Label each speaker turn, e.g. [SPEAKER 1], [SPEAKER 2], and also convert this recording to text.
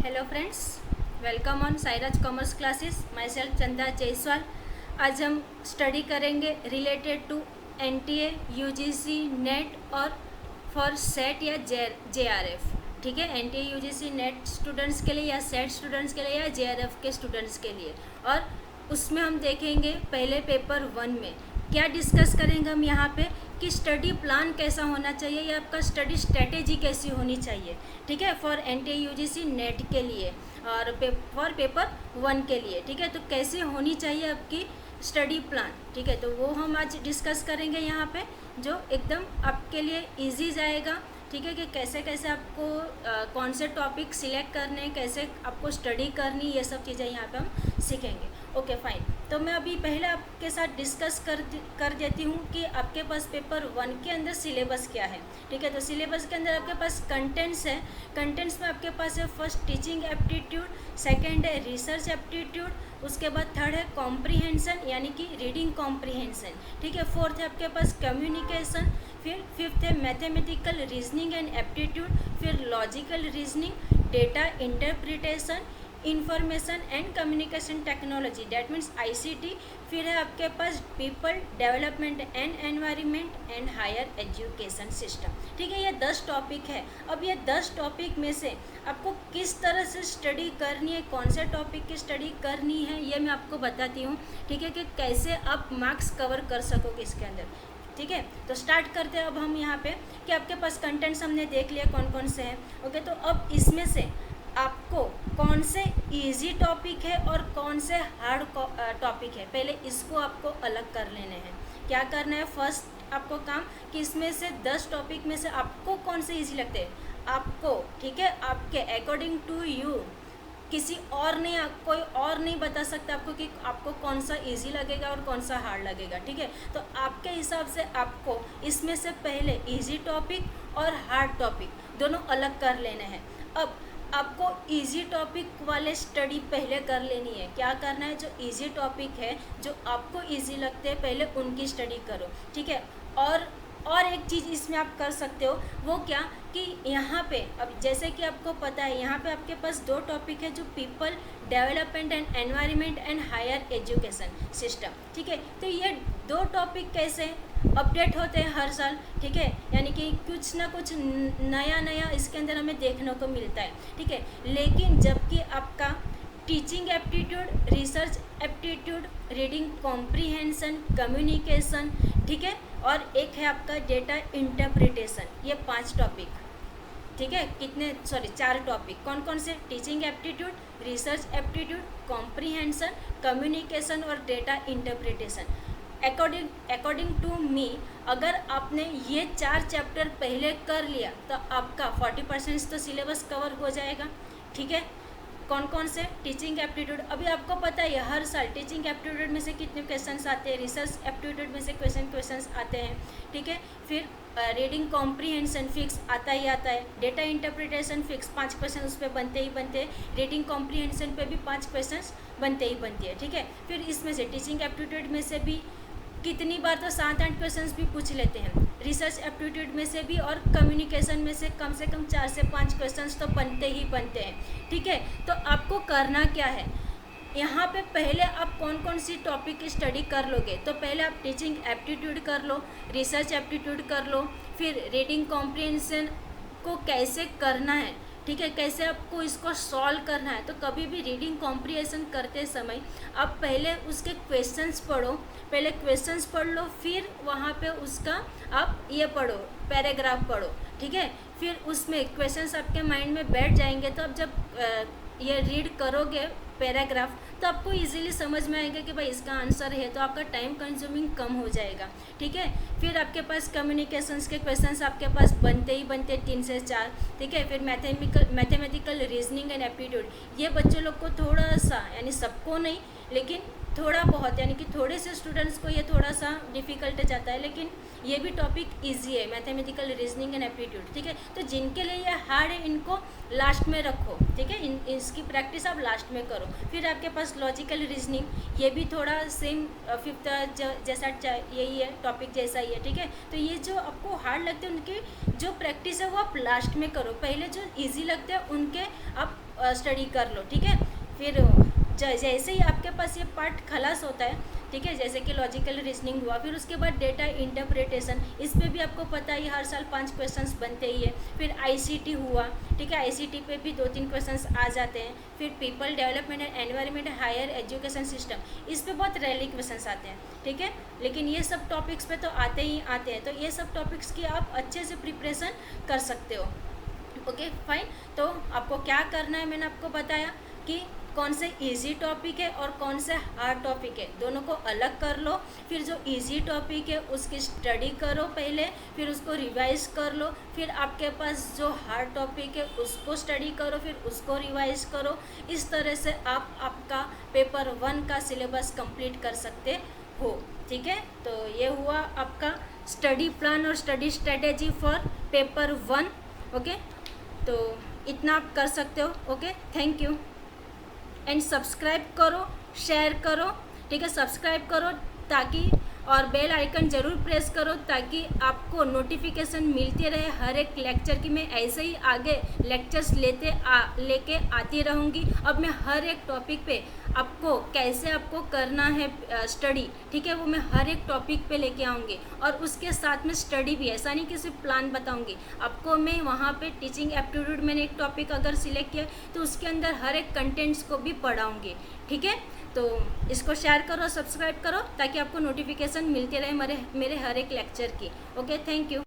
[SPEAKER 1] Hello friends, welcome on Sairaj commerce classes. Myself Chanda Jaiswal. आज हम study करेंगे related to NTA, UGC, NET और for SET या JRF. ठीक है, एनटीए यूजीसी नेट स्टूडेंट्स के लिए या सेट स्टूडेंट्स के लिए या जेआरएफ के स्टूडेंट्स के लिए। और उसमें हम देखेंगे पहले पेपर 1 में क्या डिस्कस करेंगे हम यहाँ पे कि स्टडी प्लान कैसा होना चाहिए या आपका स्टडी स्ट्रेटेजी कैसी होनी चाहिए। ठीक है, फॉर एनटीए यूजीसी नेट के लिए और फॉर पेपर 1 के लिए। ठीक है, तो कैसे होनी चाहिए आपकी स्टडी प्लान। ठीक है, तो वो हम आज डिस्कस करेंगे यहाँ पे, जो एकदम आपके लिए इजी जाएगा। ठीक है, कि कैसे कैसे आपको कौन से टॉपिक सिलेक्ट करने, कैसे आपको स्टडी करनी, ये सब चीज़ें यहाँ पे हम सीखेंगे। ओके फाइन, तो मैं अभी पहले आपके साथ डिस्कस कर देती हूँ कि आपके पास पेपर 1 के अंदर सिलेबस क्या है। ठीक है, तो सिलेबस के अंदर आपके पास कंटेंट्स है। कंटेंट्स में आपके पास है फर्स्ट टीचिंग एप्टीट्यूड, सेकंड है रिसर्च एप्टीट्यूड, उसके बाद थर्ड है कॉम्प्रीहेंशन यानी कि रीडिंग कॉम्प्रीहेंशन। ठीक है, फोर्थ है आपके पास कम्युनिकेशन, फिर फिफ्थ है मैथमेटिकल रीजनिंग एंड एप्टीट्यूड, फिर logical reasoning, data interpretation, information and communication technology, that means ICT. फिर है आपके पास people development and environment and higher education system. ठीक है, ये 10 टॉपिक है। अब ये 10 टॉपिक में से आपको किस तरह से स्टडी करनी है, कौन से टॉपिक की स्टडी करनी है, ये मैं आपको बताती हूँ। ठीक है, कि कैसे आप मार्क्स कवर कर सकोगे इसके अंदर। ठीक है, तो स्टार्ट करते हैं अब हम यहाँ पे कि आपके पास कंटेंट्स हमने देख लिया कौन कौन से हैं। ओके, तो अब इसमें से आपको कौन से इजी टॉपिक है और कौन से हार्ड टॉपिक है, पहले इसको आपको अलग कर लेने हैं। क्या करना है, फर्स्ट आपको काम कि इसमें से 10 टॉपिक में से आपको कौन से इजी लगते हैं आपको। ठीक है, आपके अकॉर्डिंग टू यू, किसी और नहीं, कोई और नहीं बता सकता आपको कि आपको कौन सा इजी लगेगा और कौन सा हार्ड लगेगा। ठीक है, तो आपके हिसाब से आपको इसमें से पहले इजी टॉपिक और हार्ड टॉपिक दोनों अलग कर लेने हैं। अब आपको इजी टॉपिक वाले स्टडी पहले कर लेनी है। क्या करना है, जो इजी टॉपिक है, जो आपको इजी लगते हैं, पहले उनकी स्टडी करो। ठीक है, और एक चीज़ इसमें आप कर सकते हो, वो क्या कि यहाँ पे अब जैसे कि आपको पता है यहाँ पे आपके पास 2 टॉपिक है, जो people development and environment and higher education system. ठीक है, तो ये 2 टॉपिक कैसे अपडेट होते हैं हर साल। ठीक है, यानी कि कुछ ना कुछ नया नया इसके अंदर हमें देखने को मिलता है। ठीक है, लेकिन जबकि आपका teaching aptitude, research aptitude, reading comprehension, communication, ठीक है, और एक है आपका डेटा इंटरप्रिटेशन, ये 5 टॉपिक। ठीक है, 4 टॉपिक कौन कौन से, teaching aptitude, research aptitude, comprehension, communication और data interpretation. According to me, अगर आपने ये 4 चैप्टर पहले कर लिया तो आपका 40% तो सिलेबस कवर हो जाएगा। ठीक है, कौन कौन से, टीचिंग एप्टीट्यूड, अभी आपको पता है हर साल टीचिंग एप्टीट्यूड में से कितने क्वेश्चंस आते हैं, रिसर्च एप्टीट्यूड में से क्वेश्चंस आते हैं। ठीक है, फिर रीडिंग कॉम्प्रीहेंशन फिक्स आता ही आता है, डेटा इंटरप्रिटेशन फिक्स 5 क्वेश्चन उस पर बनते ही बनते हैं, रीडिंग कॉम्प्रीहेंशन पे भी 5 क्वेश्चन बनते ही बनती है। ठीक है, फिर इसमें से टीचिंग एप्टीट्यूड में से भी कितनी बार तो 7-8 क्वेश्चंस भी पूछ लेते हैं, रिसर्च एप्टीट्यूड में से भी, और कम्युनिकेशन में से कम 4 से 5 क्वेश्चंस तो बनते ही बनते हैं। ठीक है, तो आपको करना क्या है, यहाँ पे पहले आप कौन कौन सी टॉपिक की स्टडी कर लोगे, तो पहले आप टीचिंग एप्टीट्यूड कर लो, रिसर्च एप्टीट्यूड कर लो, फिर रीडिंग कॉम्प्रीहेंशन को कैसे करना है। ठीक है, कैसे आपको इसको सॉल्व करना है। तो कभी भी रीडिंग कॉम्प्रीहेंशन करते समय आप पहले उसके क्वेश्चंस पढ़ो, पहले क्वेश्चंस पढ़ लो, फिर वहाँ पे उसका आप ये पढ़ो, पैराग्राफ पढ़ो। ठीक है, फिर उसमें क्वेश्चंस आपके माइंड में बैठ जाएंगे, तो आप जब ये रीड करोगे पैराग्राफ, तो आपको इजीली समझ में आएगा कि भाई इसका आंसर है, तो आपका टाइम कंज्यूमिंग कम हो जाएगा। ठीक है, फिर आपके पास कम्युनिकेशंस के क्वेश्चंस आपके पास बनते ही बनते 3 से 4। ठीक है, फिर मैथमेटिकल रीजनिंग एंड एप्टीट्यूड, ये बच्चों लोग को थोड़ा सा, यानी सबको नहीं लेकिन थोड़ा बहुत, यानी कि थोड़े से स्टूडेंट्स को ये थोड़ा सा डिफ़िकल्ट जाता है, लेकिन ये भी टॉपिक इजी है, मैथमेटिकल रीजनिंग एंड एप्टीट्यूड। ठीक है, तो जिनके लिए ये हार्ड है इनको लास्ट में रखो। ठीक है, इसकी प्रैक्टिस आप लास्ट में करो। फिर आपके पास लॉजिकल रीजनिंग, ये भी थोड़ा सेम 5th जैसा यही है, टॉपिक जैसा ही है। ठीक है, तो ये जो आपको हार्ड लगते हैं उनकी जो प्रैक्टिस है वो आप लास्ट में करो, पहले जो ईजी लगते हैं उनके आप स्टडी कर लो, ठीक है। फिर जैसे ही आपके पास ये पार्ट खलास होता है, ठीक है, जैसे कि लॉजिकल रीजनिंग हुआ, फिर उसके बाद डेटा इंटरप्रिटेशन, इस पे भी आपको पता ही हर साल 5 क्वेश्चंस बनते ही है। फिर आईसीटी हुआ, ठीक है, आईसीटी पे भी 2-3 क्वेश्चंस आ जाते हैं। फिर people development and environment higher education system, इस पे बहुत रेयरली क्वेश्चंस आते हैं, ठीक है, लेकिन ये सब टॉपिक्स पे तो आते ही आते हैं। तो ये सब टॉपिक्स की आप अच्छे से प्रिपरेशन कर सकते हो। Okay fine. तो आपको क्या करना है, मैंने आपको बताया कि कौन से इजी टॉपिक है और कौन से हार्ड टॉपिक है, दोनों को अलग कर लो। फिर जो इजी टॉपिक है उसकी स्टडी करो पहले, फिर उसको रिवाइज कर लो। फिर आपके पास जो हार्ड टॉपिक है उसको स्टडी करो, फिर उसको रिवाइज करो। इस तरह से आप आपका पेपर 1 का सिलेबस कंप्लीट कर सकते हो, ठीक है। तो ये हुआ आपका स्टडी प्लान और study strategy for paper 1। Okay, तो इतना आप कर सकते हो। Okay, thank you. And subscribe करो, शेयर करो, ठीक है, सब्सक्राइब करो ताकि, और बेल आइकन ज़रूर प्रेस करो ताकि आपको नोटिफिकेशन मिलती रहे हर एक लेक्चर की। मैं ऐसे ही आगे लेक्चर्स लेके आती रहूँगी। अब मैं हर एक टॉपिक पे आपको कैसे आपको करना है स्टडी, ठीक है, वो मैं हर एक टॉपिक पे लेके आऊँगी। और उसके साथ में स्टडी भी, ऐसा नहीं कि सिर्फ प्लान बताऊँगी आपको। मैं वहाँ पे टीचिंग एप्टीट्यूड मैंने एक टॉपिक अगर सिलेक्ट किया तो उसके अंदर हर एक कंटेंट्स को भी पढ़ाऊँगी, ठीक है। तो इसको शेयर करो, सब्सक्राइब करो ताकि आपको नोटिफिकेशन मिलती रहे मेरे हर एक लेक्चर की। Okay, thank you.